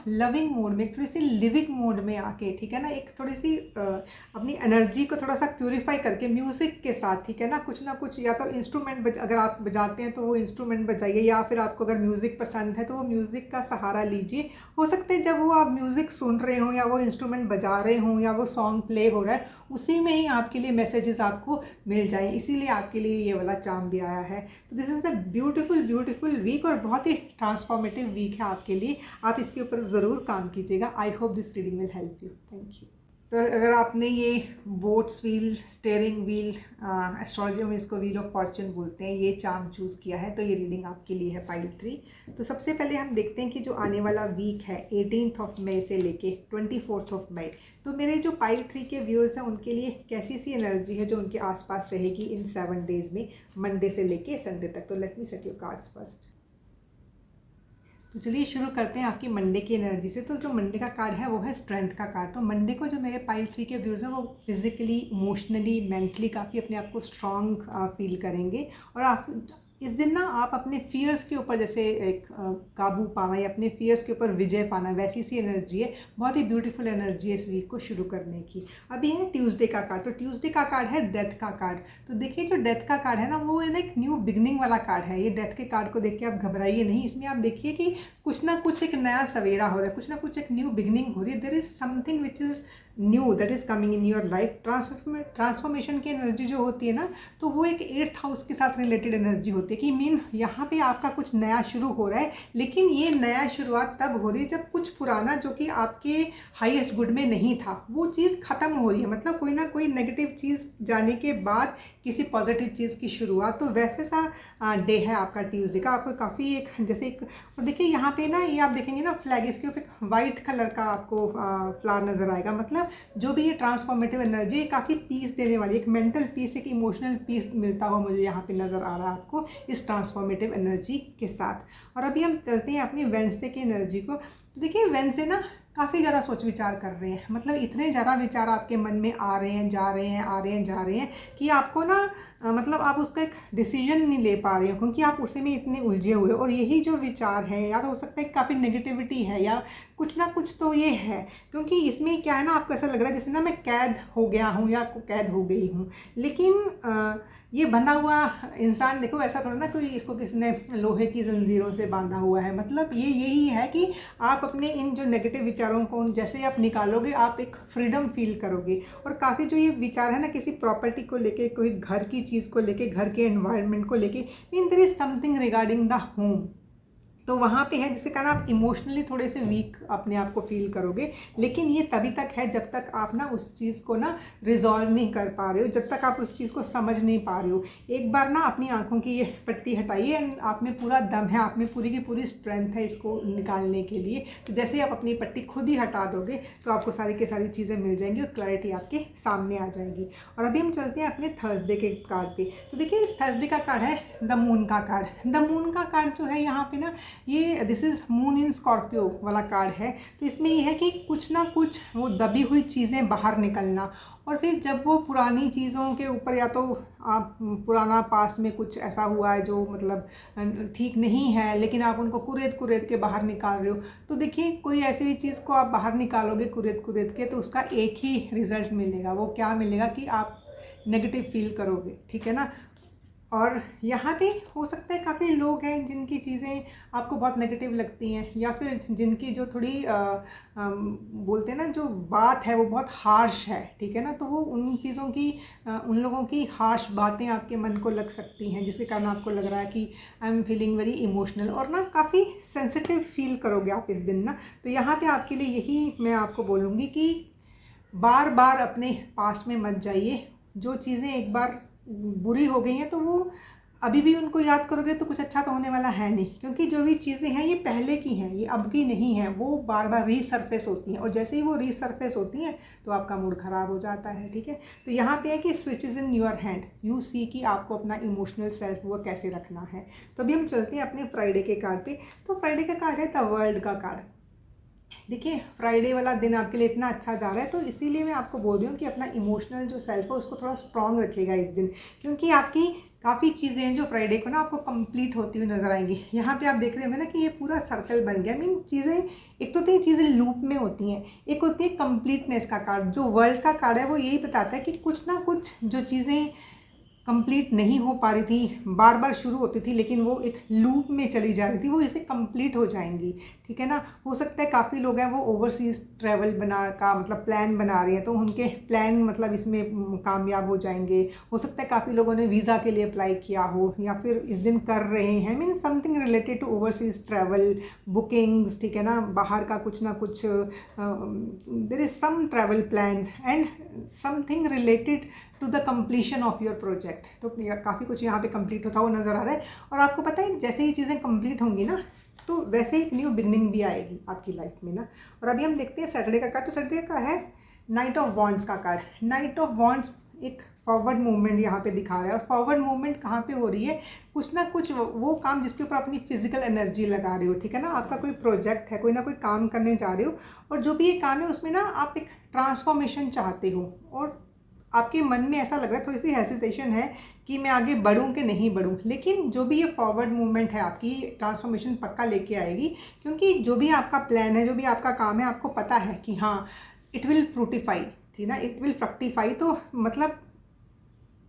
लविंग मोड में, एक थोड़ी सी लिविंग मोड में आके, ठीक है ना, एक थोड़ी सी अपनी एनर्जी को थोड़ा सा प्यूरिफाई करके म्यूज़िक के साथ, ठीक है ना, कुछ ना कुछ या तो इंस्ट्रूमेंट अगर आप बजाते हैं तो वो इंस्ट्रूमेंट बजाइए, या फिर आपको अगर म्यूज़िक पसंद है तो वो म्यूज़िक का सहारा लीजिए। हो सकता है जब वो आप म्यूज़िक सुन रहे हों या वो इंस्ट्रूमेंट बजा रहे हों या वो सॉन्ग प्ले हो रहा है उसी में ही आपके लिए मैसेजेस आपको मिल जाए, इसीलिए आपके लिए ये वाला चार्म भी आया है। तो this is a beautiful week और बहुत ही ट्रांसफॉर्मेटिव वीक है आपके लिए। आप इसके ऊपर ज़रूर काम कीजिएगा। I hope this reading will help you. Thank you. तो अगर आपने ये boats wheel, steering wheel, astrology में इसको व्हील ऑफ फॉर्चून बोलते हैं, ये चार्म चूज़ किया है तो ये रीडिंग आपके लिए है पाइल 3। तो सबसे पहले हम देखते हैं कि जो आने वाला वीक है 18 मई से लेके 24 मई, तो मेरे जो पाइल 3 के व्यूअर्स हैं उनके लिए कैसी सी एनर्जी है जो उनके आसपास रहेगी इन 7 डेज़ में, मंडे से लेके संडे तक। तो let me set your cards first. तो चलिए शुरू करते हैं आपकी मंडे की एनर्जी से। तो जो मंडे का कार्ड है वो है स्ट्रेंथ का कार्ड। तो मंडे को जो मेरे पाइल 3 के व्यूअर्स हैं वो फिजिकली, इमोशनली, मेंटली काफ़ी अपने आप को स्ट्रांग फील करेंगे। और आप इस दिन ना आप अपने फियर्स के ऊपर जैसे एक काबू पाना या अपने फियर्स के ऊपर विजय पाना, वैसी सी एनर्जी है। बहुत ही ब्यूटीफुल एनर्जी है इस वीक को शुरू करने की। अभी है ट्यूसडे का कार्ड। तो ट्यूसडे का कार्ड है डेथ का कार्ड। तो देखिए जो डेथ का कार्ड है ना वो है ना एक न्यू बिगनिंग वाला कार्ड है। ये डेथ के कार्ड को देख के आप घबराइए नहीं, इसमें आप देखिए कि कुछ ना कुछ एक नया सवेरा हो रहा है, कुछ ना कुछ एक न्यू बिगनिंग हो रही है। There is something which is new that is coming in your life. Transformation की एनर्जी जो होती है ना तो वो एक 8th हाउस के साथ रिलेटेड एनर्जी होती है। होती है कि मीन यहाँ पे आपका कुछ नया शुरू हो रहा है, लेकिन ये नया शुरुआत तब हो रही है जब कुछ पुराना जो कि आपके हाईएस्ट गुड में नहीं था वो चीज़ ख़त्म हो रही है। मतलब कोई ना कोई नेगेटिव चीज़ जाने के बाद किसी पॉजिटिव चीज़ की शुरुआत। तो वैसे सा डे है आपका ट्यूसडे का। आपको काफ़ी एक जैसे एक, और देखिए यहाँ पे ना ये आप देखेंगे ना फ्लैग, इसके ऊपर वाइट कलर का आपको फ्लावर नज़र आएगा। मतलब जो भी ये ट्रांसफॉर्मेटिव एनर्जी काफ़ी पीस देने वाली, एक मेंटल पीस, एक इमोशनल पीस मिलता हुआ मुझे यहाँ पे नज़र आ रहा है आपको इस ट्रांसफॉर्मेटिव एनर्जी के साथ। और अभी हम चलते हैं अपनी वेडनेसडे की एनर्जी को। तो देखिए वेडनेसडे ना काफ़ी ज़्यादा सोच विचार कर रहे हैं। मतलब इतने ज़्यादा विचार आपके मन में आ रहे हैं, जा रहे हैं, आ रहे हैं, जा रहे हैं कि आपको ना मतलब आप उसका एक डिसीजन नहीं ले पा रहे हो, क्योंकि आप उसी में इतने उलझे हुए हो। और यही जो विचार है, या तो हो सकता है काफ़ी नेगेटिविटी है, या कुछ ना कुछ तो ये है। क्योंकि इसमें क्या है ना, आपको ऐसा लग रहा है जैसे ना मैं कैद हो गया हूँ या कैद हो गई हूँ। लेकिन ये बंधा हुआ इंसान देखो ऐसा थोड़ा ना कोई इसको किसी ने लोहे की जंजीरों से बांधा हुआ है। मतलब ये यही है कि आप अपने इन जो नेगेटिव विचारों को जैसे आप निकालोगे, आप एक फ्रीडम फील करोगे। और काफ़ी जो ये विचार है ना किसी प्रॉपर्टी को लेके, कोई घर की चीज़ को लेके, घर के एनवायरनमेंट को लेके, mean there is something regarding the home, तो वहाँ पे है जिसके कारण आप इमोशनली थोड़े से वीक अपने आप को फील करोगे। लेकिन ये तभी तक है जब तक आप ना उस चीज़ को ना रिजॉल्व नहीं कर पा रहे हो, जब तक आप उस चीज़ को समझ नहीं पा रहे हो। एक बार ना अपनी आंखों की ये पट्टी हटाइए एंड आप में पूरा दम है, आप में पूरी की पूरी स्ट्रेंथ है इसको निकालने के लिए। तो जैसे ही आप अपनी पट्टी खुद ही हटा दोगे तो आपको सारी की सारी चीज़ें मिल जाएंगी और क्लैरिटी आपके सामने आ जाएगी। और अभी हम चलते हैं अपने थर्सडे के कार्ड पे। तो देखिए थर्सडे का कार्ड है द मून का कार्ड। द मून का कार्ड जो है यहाँ पे ना, ये this is moon in Scorpio वाला कार्ड है। तो इसमें ये है कि कुछ ना कुछ वो दबी हुई चीज़ें बाहर निकलना, और फिर जब वो पुरानी चीज़ों के ऊपर, या तो आप पुराना पास्ट में कुछ ऐसा हुआ है जो मतलब ठीक नहीं है, लेकिन आप उनको कुरेद कुरेद के बाहर निकाल रहे हो। तो देखिए कोई ऐसी भी चीज़ को आप बाहर निकालोगे कुरेद कुरेद के, तो उसका एक ही रिज़ल्ट मिलेगा। वो क्या मिलेगा कि आप नेगेटिव फील करोगे, ठीक है ना। और यहाँ पे हो सकता है काफ़ी लोग हैं जिनकी चीज़ें आपको बहुत नेगेटिव लगती हैं, या फिर जिनकी जो थोड़ी बोलते हैं ना जो बात है वो बहुत हार्श है, ठीक है ना। तो वो उन चीज़ों की उन लोगों की हार्श बातें आपके मन को लग सकती हैं, जिसके कारण आपको लग रहा है कि I am feeling very emotional, और ना काफ़ी सेंसिटिव फील करोगे आप इस दिन ना। तो यहाँ पे आपके लिए यही मैं आपको बोलूँगी कि बार बार अपने पास्ट में मत जाइए। जो चीज़ें एक बार बुरी हो गई हैं तो वो अभी भी उनको याद करोगे तो कुछ अच्छा तो होने वाला है नहीं, क्योंकि जो भी चीज़ें हैं ये पहले की हैं, ये अब की नहीं है। वो बार बार रीसरफेस होती हैं, और जैसे ही वो रीसरफेस होती हैं तो आपका मूड ख़राब हो जाता है, ठीक है। तो यहाँ पे है कि switch is in your hand, you see कि आपको अपना इमोशनल सेल्फ वो कैसे रखना है। तो अभी हम चलते हैं अपने फ्राइडे के कार्ड पे। तो फ्राइडे का कार्ड है द वर्ल्ड का कार्ड। देखिए फ्राइडे वाला दिन आपके लिए इतना अच्छा जा रहा है, तो इसीलिए मैं आपको बोल रही हूँ कि अपना इमोशनल जो सेल्फ है उसको थोड़ा स्ट्रॉन्ग रखिएगा इस दिन, क्योंकि आपकी काफ़ी चीज़ें हैं जो फ्राइडे को ना आपको कंप्लीट होती हुई नजर आएंगी। यहाँ पे आप देख रहे होंगे ना कि ये पूरा सर्कल बन गया। मीन चीज़ें एक तो चीज़ें लूप में होती हैं, एक होती है कंप्लीटनेस का कार्ड। जो वर्ल्ड का कार्ड है वो यही बताता है कि कुछ ना कुछ जो चीज़ें कंप्लीट नहीं हो पा रही थी, बार बार शुरू होती थी लेकिन वो एक लूप में चली जा रही थी, वो इसे कंप्लीट हो जाएंगी, ठीक है ना। हो सकता है काफ़ी लोग हैं वो ओवरसीज़ ट्रैवल का मतलब प्लान बना रहे हैं, तो उनके प्लान मतलब इसमें कामयाब हो जाएंगे। हो सकता है काफ़ी लोगों ने वीज़ा के लिए अप्लाई किया हो, या फिर इस दिन कर रहे हैं। Mean something related to overseas travel bookings, ठीक है ना। बाहर का कुछ ना कुछ there is some travel plans and something related to the completion of your project. तो काफ़ी कुछ यहाँ पे कंप्लीट होता हुआ नज़र आ रहा है। और आपको पता है जैसे ही चीज़ें कंप्लीट होंगी ना, तो वैसे ही एक न्यू बिगनिंग भी आएगी आपकी लाइफ में ना। और अभी हम देखते हैं सैटरडे का कार्ड। तो सैटरडे का है नाइट ऑफ वॉन्ड्स का कार्ड। नाइट ऑफ वॉन्ड्स एक फॉरवर्ड मूवमेंट यहाँ पे दिखा रहा है। और फॉरवर्ड मूवमेंट कहाँ पे हो रही है, कुछ ना कुछ वो काम जिसके ऊपर अपनी फिजिकल एनर्जी लगा रहे हो, ठीक है ना। आपका कोई प्रोजेक्ट है, कोई ना कोई काम करने जा रहे हो, और जो भी ये काम है उसमें ना आप एक ट्रांसफॉर्मेशन चाहते हो, और आपके मन में ऐसा लग रहा है, थोड़ी सी हेसिटेशन है कि मैं आगे बढ़ूं कि नहीं बढ़ूं। लेकिन जो भी ये फॉरवर्ड मूवमेंट है आपकी ट्रांसफॉर्मेशन पक्का लेके आएगी, क्योंकि जो भी आपका प्लान है, जो भी आपका काम है, आपको पता है कि हाँ इट विल फ्रूटिफाई, ठीक ना, इट विल फ्रक्टिफाई। तो मतलब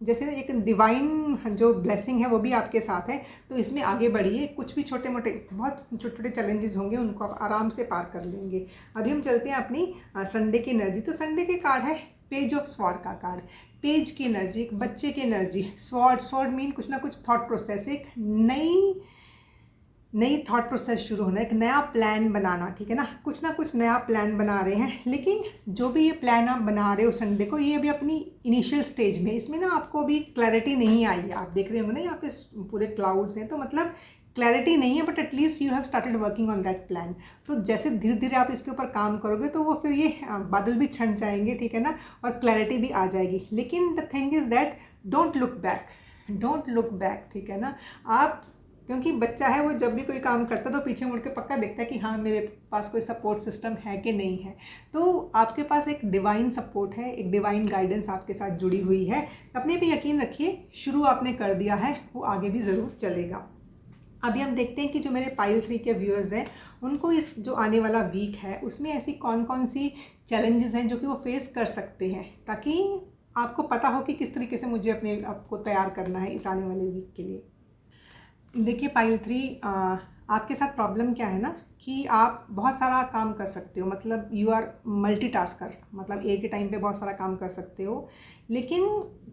जैसे एक डिवाइन जो ब्लेसिंग है वो भी आपके साथ है, तो इसमें आगे बढ़िए। कुछ भी छोटे मोटे बहुत छोटे छोटे चैलेंजेस होंगे उनको आप आराम से पार कर लेंगे। अभी हम चलते हैं अपनी संडे की एनर्जी। तो संडे के कार्ड है पेज ऑफ स्वॉर्ड का कार्ड। पेज की एनर्जी, एक बच्चे की एनर्जी। स्वॉर्ड मीन कुछ ना कुछ थॉट प्रोसेस, एक नई थॉट प्रोसेस शुरू होना, एक नया प्लान बनाना, ठीक है ना, कुछ ना कुछ नया प्लान बना रहे हैं। लेकिन जो भी ये प्लान आप बना रहे हो संडे को, ये अभी अपनी इनिशियल स्टेज में, इसमें ना आपको अभी क्लैरिटी नहीं आई है। आप देख रहे होंगे ना यहाँ पे पूरे क्लाउड्स हैं, तो मतलब क्लैरिटी नहीं है, but at least you have started working on that plan. तो जैसे धीरे धीरे आप इसके ऊपर काम करोगे तो वो फिर ये बादल भी छंट जाएंगे, ठीक है ना, और क्लैरिटी भी आ जाएगी। लेकिन the thing is that don't look back, ठीक है ना। आप, क्योंकि बच्चा है, वो जब भी कोई काम करता है तो पीछे मुड़ के पक्का देखता है कि हाँ मेरे पास कोई सपोर्ट सिस्टम है कि नहीं है। तो आपके पास एक डिवाइन सपोर्ट है, एक डिवाइन गाइडेंस आपके साथ जुड़ी हुई है। अपने पे यकीन रखिए, शुरू आपने कर दिया है, वो आगे भी ज़रूर चलेगा। अभी हम देखते हैं कि जो मेरे पाइल 3 के व्यूअर्स हैं, उनको इस जो आने वाला वीक है उसमें ऐसी कौन कौन सी चैलेंजेस हैं जो कि वो फेस कर सकते हैं, ताकि आपको पता हो कि किस तरीके से मुझे अपने आप को तैयार करना है इस आने वाले वीक के लिए। देखिए पाइल 3, आपके साथ प्रॉब्लम क्या है ना कि आप बहुत सारा काम कर सकते हो, मतलब यू आर मल्टीटास्कर, मतलब एक ही टाइम पे बहुत सारा काम कर सकते हो। लेकिन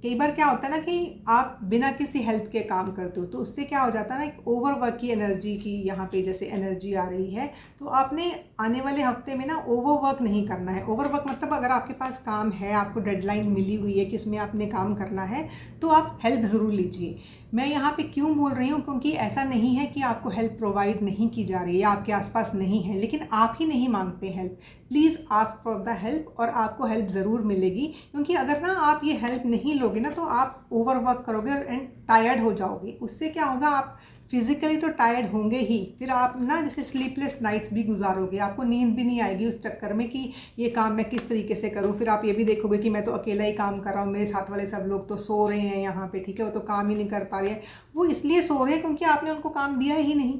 कई बार क्या होता है ना कि आप बिना किसी हेल्प के काम करते हो, तो उससे क्या हो जाता है ना, एक ओवरवर्क की एनर्जी की यहाँ पे जैसे एनर्जी आ रही है। तो आपने आने वाले हफ्ते में ना ओवरवर्क नहीं करना है। ओवरवर्क मतलब अगर आपके पास काम है, आपको डेडलाइन मिली हुई है कि उसमें आपने काम करना है, तो आप हेल्प ज़रूर लीजिए। मैं यहाँ पे क्यों बोल रही हूँ, क्योंकि ऐसा नहीं है कि आपको हेल्प प्रोवाइड नहीं की जा रही है या आपके आसपास नहीं है, लेकिन आप ही नहीं मांगते help. Please ask for the help और आपको हेल्प ज़रूर मिलेगी। क्योंकि अगर ना आप ये हेल्प नहीं लोगे ना, तो आप ओवरवर्क करोगे एंड टायर्ड हो जाओगे। उससे क्या होगा, आप फिज़िकली तो टायर्ड होंगे ही, फिर आप ना जैसे स्लीपलेस नाइट्स भी गुजारोगे, आपको नींद भी नहीं आएगी उस चक्कर में कि ये काम मैं किस तरीके से करूँ। फिर आप ये भी देखोगे कि मैं तो अकेला ही काम कर रहा हूँ, मेरे साथ वाले सब लोग तो सो रहे हैं यहाँ पे, ठीक है, वो तो काम ही नहीं कर पा रहे हैं। वो इसलिए सो रहे हैं क्योंकि आपने उनको काम दिया ही नहीं।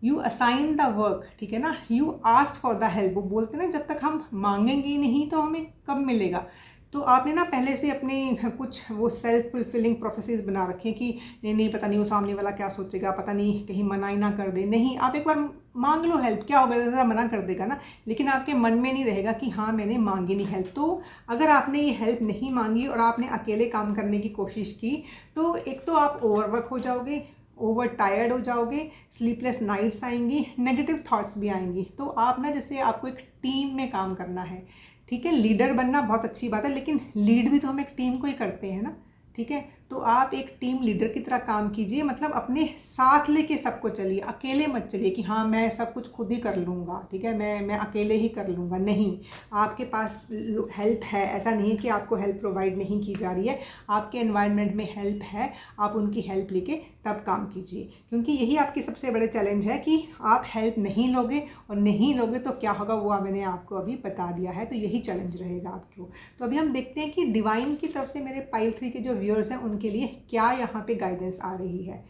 यू असाइन द वर्क, ठीक है ना, you ask for the help. वो बोलते हैं ना, जब तक हम मांगेंगे ही नहीं तो हमें कब मिलेगा। तो आपने ना पहले से अपने कुछ वो सेल्फ फुलफिलिंग प्रोफेसीज बना रखे हैं कि नहीं पता नहीं वो सामने वाला क्या सोचेगा, पता नहीं कहीं मना ही ना कर दे। नहीं, आप एक बार मांग लो हेल्प, क्या होगा, ज़रा मना कर देगा ना, लेकिन आपके मन में नहीं रहेगा कि हाँ मैंने मांगी नहीं हेल्प। तो अगर आपने ये हेल्प नहीं मांगी और आपने अकेले काम करने की कोशिश की, तो एक तो आप ओवरवर्क हो जाओगे, ओवर टायर्ड हो जाओगे, स्लीपलेस नाइट्स आएंगी, नेगेटिव थॉट्स भी आएंगी। तो आप ना, जैसे आपको एक टीम में काम करना है, ठीक है, लीडर बनना बहुत अच्छी बात है, लेकिन लीड भी तो हम एक टीम को ही करते हैं ना, ठीक है। तो आप एक टीम लीडर की तरह काम कीजिए, मतलब अपने साथ लेके सबको चलिए, अकेले मत चलिए कि हाँ मैं सब कुछ खुद ही कर लूँगा, ठीक है, मैं अकेले ही कर लूँगा। नहीं, आपके पास हेल्प है, ऐसा नहीं कि आपको हेल्प प्रोवाइड नहीं की जा रही है, आपके एनवायरनमेंट में हेल्प है, आप उनकी हेल्प लेके तब काम कीजिए। क्योंकि यही आपकी सबसे बड़े चैलेंज है कि आप हेल्प नहीं लोगे, और नहीं लोगे तो क्या होगा वो मैंने आपको अभी बता दिया है। तो यही चैलेंज रहेगा आपको। तो अभी हम देखते हैं कि डिवाइन की तरफ से मेरे पाइल 3 के जो व्यूअर्स हैं उनके लिए क्या यहाँ पे गाइडेंस आ रही है।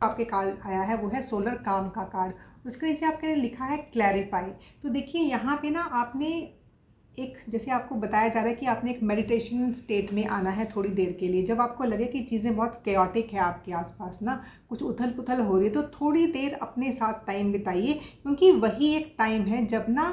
आपके कार्ड आया है वो है सोलर काम का कार्ड, उसके नीचे आपके लिखा है क्लैरिफाई। तो देखिए यहाँ पे ना आपने एक, जैसे आपको बताया जा रहा है कि आपने एक मेडिटेशन स्टेट में आना है थोड़ी देर के लिए। जब आपको लगे कि चीज़ें बहुत केओटिक है आपके आसपास ना, कुछ उथल पुथल हो रही है, तो थोड़ी देर अपने साथ टाइम बिताइए, क्योंकि वही एक टाइम है जब ना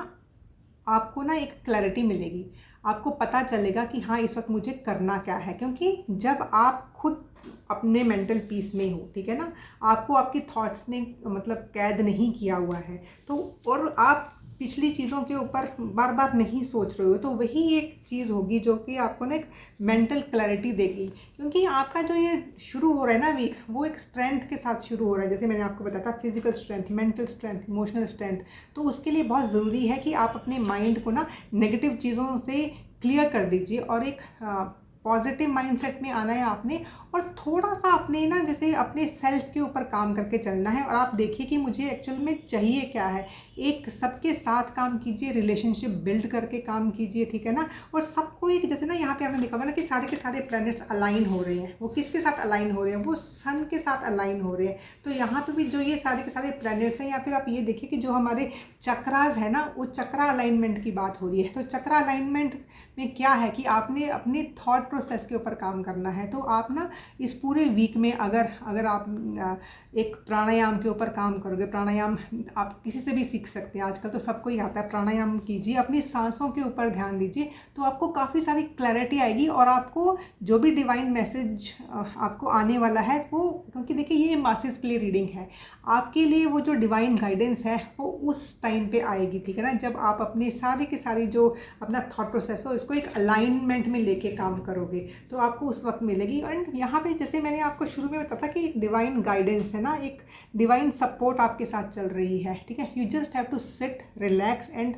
आपको ना एक क्लैरिटी मिलेगी, आपको पता चलेगा कि हाँ इस वक्त मुझे करना क्या है। क्योंकि जब आप खुद अपने मेंटल पीस में हो, ठीक है ना, आपको आपकी थॉट्स ने मतलब कैद नहीं किया हुआ है, तो और आप पिछली चीज़ों के ऊपर बार बार नहीं सोच रहे हो, तो वही एक चीज़ होगी जो कि आपको ना एक मेंटल क्लैरिटी देगी। क्योंकि आपका जो ये शुरू हो रहा है ना वीक, वो एक स्ट्रेंथ के साथ शुरू हो रहा है, जैसे मैंने आपको बताया था, physical strength, mental strength, emotional strength. तो उसके लिए बहुत ज़रूरी है कि आप अपने माइंड को ना नेगेटिव चीज़ों से क्लियर कर दीजिए, और एक पॉजिटिव माइंडसेट में आना है आपने, और थोड़ा सा अपने ना जैसे अपने सेल्फ के ऊपर काम करके चलना है। और आप देखिए कि मुझे एक्चुअल में चाहिए क्या है। एक सबके साथ काम कीजिए, रिलेशनशिप बिल्ड करके काम कीजिए, ठीक है ना। और सबको एक, जैसे ना यहाँ पे आपने देखा होगा ना कि सारे के सारे प्लैनेट्स अलाइन हो रहे हैं। वो किसके साथ अलाइन हो रहे हैं, वो सन के साथ अलाइन हो रहे हैं। तो यहाँ पे भी जो ये सारे के सारे प्लैनेट्स हैं, या फिर आप ये देखिए कि जो हमारे चक्रास है ना, वो चक्रा अलाइनमेंट की बात हो रही है। तो चक्रा अलाइनमेंट में क्या है कि आपने अपनी थॉट प्रोसेस के ऊपर काम करना है। तो आप ना इस पूरे वीक में अगर आप एक प्राणायाम के ऊपर काम करोगे, प्राणायाम आप किसी से भी सीख सकते हैं, आजकल तो सबको ही आता है। प्राणायाम कीजिए, अपनी सांसों के ऊपर ध्यान दीजिए, तो आपको काफ़ी सारी क्लैरिटी आएगी और आपको जो भी डिवाइन मैसेज आपको आने वाला है वो, क्योंकि देखिए ये मासेस के लिए रीडिंग है, आपके लिए वो जो डिवाइन गाइडेंस है वो उस टाइम पे आएगी, ठीक है ना, जब आप अपने सारे के सारी जो अपना थॉट प्रोसेस हो इसको एक अलाइनमेंट में लेके काम करोगे, तो आपको उस वक्त मिलेगी। एंड यहाँ पे जैसे मैंने आपको शुरू में बताया था कि एक डिवाइन गाइडेंस है ना, एक डिवाइन सपोर्ट आपके साथ चल रही है, ठीक है। You just have to sit, relax and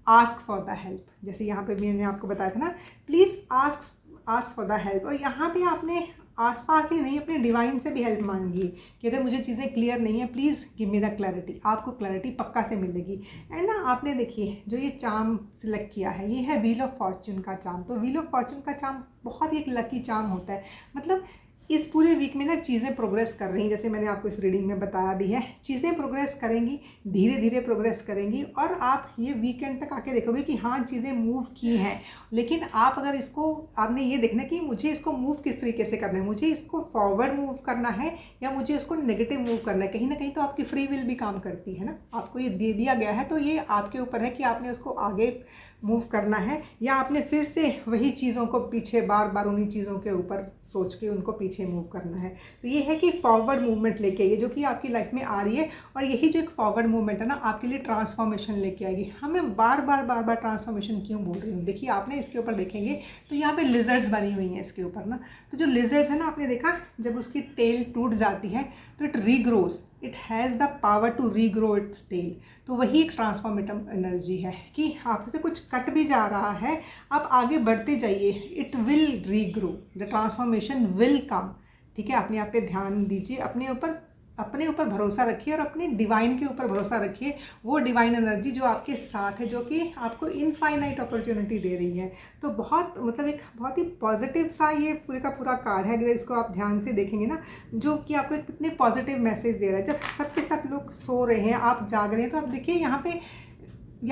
ask for the help. जैसे यहाँ पे मैंने आपको बताया था ना, please ask for the help. और यहाँ पे आपने आसपास ही नहीं, अपने डिवाइन से भी हेल्प मांगिए कि अगर मुझे चीज़ें क्लियर नहीं है, please give me the clarity. आपको क्लैरिटी पक्का से मिलेगी। एंड ना आपने देखिए जो ये चार्म सिलेक्ट किया है, ये है व्हील ऑफ फॉर्च्यून का चार्म। तो व्हील ऑफ फॉर्च्यून का चार्म बहुत ही एक लकी चार्म होता है। मतलब इस पूरे वीक में ना चीज़ें प्रोग्रेस कर रही हैं, जैसे मैंने आपको इस रीडिंग में बताया भी है, चीज़ें प्रोग्रेस करेंगी, धीरे धीरे प्रोग्रेस करेंगी। और आप ये वीकेंड तक आके देखोगे कि हाँ चीज़ें मूव की हैं, लेकिन आप अगर इसको, आपने ये देखना कि मुझे इसको मूव किस तरीके से करना है, मुझे इसको फॉरवर्ड मूव करना है या मुझे इसको नेगेटिव मूव करना है। कहीं ना कहीं तो आपकी फ्री विल भी काम करती है ना, आपको ये दे दिया गया है तो ये आपके ऊपर है कि आपने उसको आगे मूव करना है या आपने फिर से वही चीज़ों को पीछे बार बार उन्हीं चीज़ों के ऊपर सोच के उनको पीछे मूव करना है। तो ये है कि फॉरवर्ड मूवमेंट लेके आइए, जो कि आपकी लाइफ में आ रही है। और यही जो एक फॉरवर्ड मूवमेंट है ना, आपके लिए ट्रांसफॉर्मेशन लेके आएगी। हमें बार बार ट्रांसफॉर्मेशन क्यों बोल रही हूँ, देखिए आपने इसके ऊपर देखेंगे तो यहाँ पे लिजर्ड्स बनी हुई हैं इसके ऊपर ना। तो जो लिजर्ड्स है ना, आपने देखा जब उसकी टेल टूट जाती है तो it regrows, it has the power to regrow its tail. तो वही एक ट्रांसफॉर्मेटिव एनर्जी है कि आपसे कुछ कट भी जा रहा है, आप आगे बढ़ते जाइए, it will regrow, the transformation will come, ठीक है। अपने आप पे ध्यान दीजिए, अपने ऊपर भरोसा रखिए और अपने डिवाइन के ऊपर भरोसा रखिए। वो डिवाइन एनर्जी जो आपके साथ है, जो कि आपको इनफाइनाइट अपॉर्चुनिटी दे रही है। तो बहुत मतलब एक बहुत ही पॉजिटिव सा ये पूरे का पूरा कार्ड है। अगर इसको आप ध्यान से देखेंगे ना, जो कि आपको कितने पॉजिटिव मैसेज दे रहा है। जब सब के सब लोग सो रहे हैं, आप जाग रहे हैं, तो आप देखिए यहाँ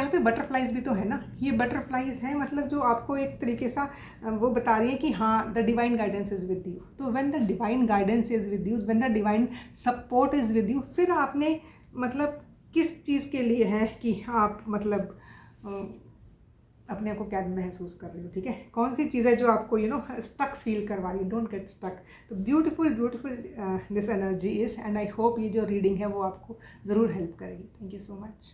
पे बटरफ्लाइज भी तो है ना, ये बटरफ्लाइज है, मतलब जो आपको एक तरीके सा वो बता रही है कि हाँ the divine guidance is with you. तो when the divine guidance is with you, when the divine support is with you, फिर आपने मतलब किस चीज़ के लिए है कि आप मतलब अपने आप को क्या महसूस कर रही हो, ठीक है। कौन सी चीज़ है जो आपको स्टक फील करवा रही, डोंट गेट स्टक। तो beautiful this energy is, and I hope ये जो रीडिंग है वो आपको ज़रूर हेल्प करेगी। Thank you so much.